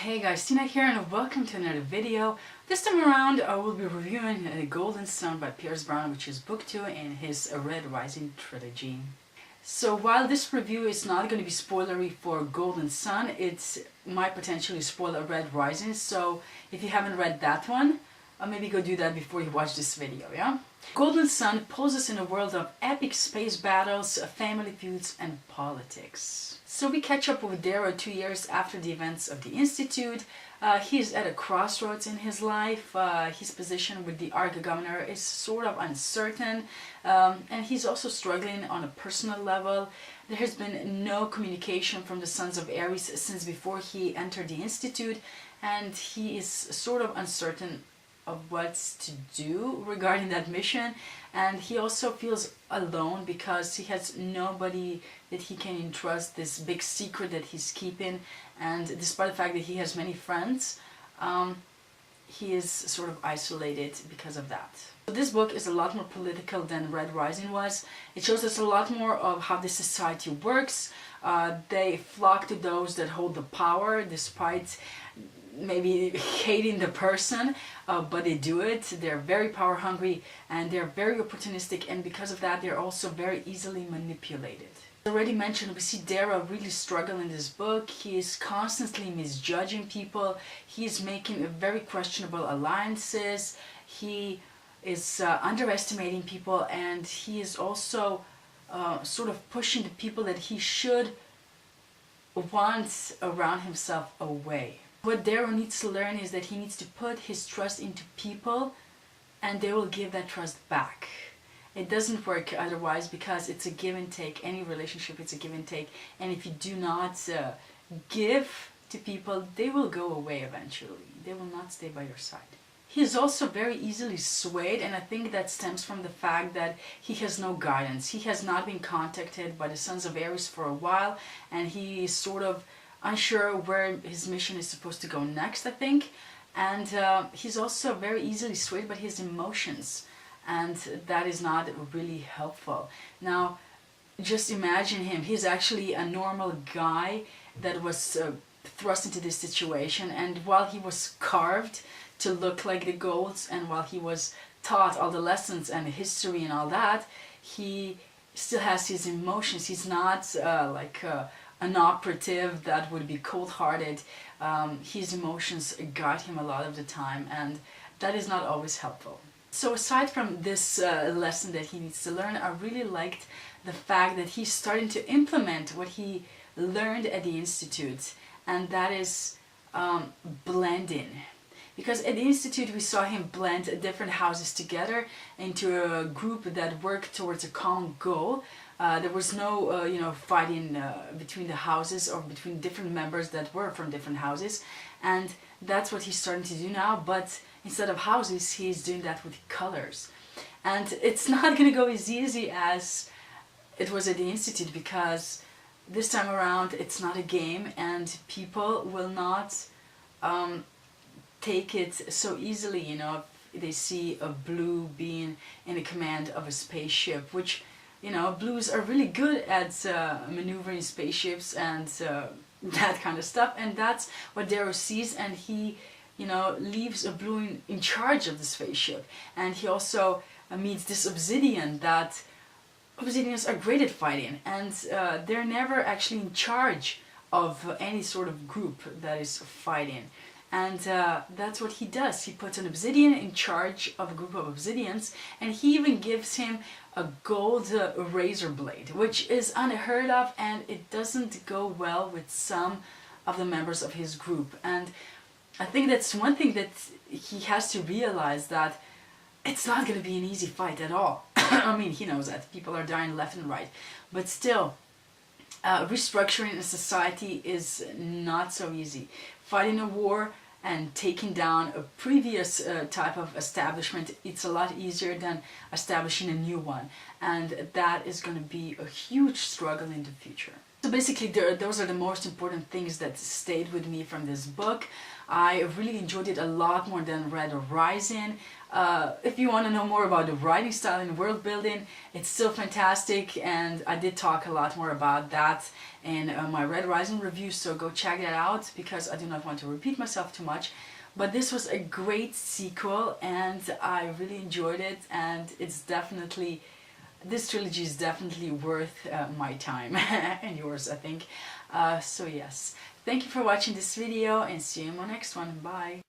Hey guys, Tina here and welcome to another video. This time around I will be reviewing Golden Sun by Pierce Brown, which is book 2 in his Red Rising trilogy. So while this review is not going to be spoilery for Golden Sun, it might potentially spoil a Red Rising, so if you haven't read that one, maybe go do that before you watch this video, yeah? Golden Sun poses in a world of epic space battles, family feuds, and politics. So we catch up with Darrow 2 years after the events of the Institute. He's at a crossroads in his life. His position with the Ark governor is sort of uncertain, and he's also struggling on a personal level. There has been no communication from the Sons of Ares since before he entered the Institute, and he is sort of uncertain of what to do regarding that mission, and he also feels alone because he has nobody that he can entrust this big secret that he's keeping, and despite the fact that he has many friends, he is sort of isolated because of that. So this book is a lot more political than Red Rising was. It shows us a lot more of how the society works. They flock to those that hold the power despite maybe hating the person, but they do it. They're very power hungry and they're very opportunistic, and because of that they're also very easily manipulated. As already mentioned, we see Darrow really struggle in this book. He is constantly misjudging people. He is making very questionable alliances. He is underestimating people, and he is also sort of pushing the people that he should want around himself away. What Darrow needs to learn is that he needs to put his trust into people and they will give that trust back. It doesn't work otherwise because it's a give and take. Any relationship, it's a give and take, and if you do not give to people, they will go away eventually. They will not stay by your side. He is also very easily swayed, and I think that stems from the fact that he has no guidance. He has not been contacted by the Sons of Ares for a while, and he is sort of unsure where his mission is supposed to go next, I think. And he's also very easily swayed by his emotions, and that is not really helpful. Now, just imagine him. He's actually a normal guy that was thrust into this situation, and while he was carved to look like the gods, and while he was taught all the lessons and history and all that, he still has his emotions. He's not like an operative that would be cold-hearted. His emotions guide him a lot of the time, and that is not always helpful. So aside from this lesson that he needs to learn, I really liked the fact that he's starting to implement what he learned at the Institute, and that is blending. Because at the Institute we saw him blend different houses together into a group that worked towards a common goal. There was no fighting between the houses or between different members that were from different houses, and that's what he's starting to do now, but instead of houses he's doing that with colors. And it's not going to go as easy as it was at the Institute, because this time around it's not a game and people will not take it so easily, if they see a blue being in the command of a spaceship, which, blues are really good at maneuvering spaceships and that kind of stuff, and that's what Darrow sees, and he, leaves a blue in charge of the spaceship. And he also meets this obsidian, that obsidians are great at fighting, and they're never actually in charge of any sort of group that is fighting. And that's what he does. He puts an obsidian in charge of a group of obsidians, and he even gives him a gold razor blade, which is unheard of, and it doesn't go well with some of the members of his group. And I think that's one thing that he has to realize, that it's not going to be an easy fight at all. I mean, he knows that people are dying left and right, but still, restructuring a society is not so easy. Fighting a war and taking down a previous type of establishment, it's a lot easier than establishing a new one, and that is going to be a huge struggle in the future. So basically, those are the most important things that stayed with me from this book. I really enjoyed it a lot more than Red Rising. If you want to know more about the writing style and world building, it's still fantastic, and I did talk a lot more about that in my Red Rising review, so go check that out because I do not want to repeat myself too much. But this was a great sequel and I really enjoyed it, and it's definitely, this trilogy is definitely worth my time and yours, I think. So yes, thank you for watching this video and see you in my next one. Bye!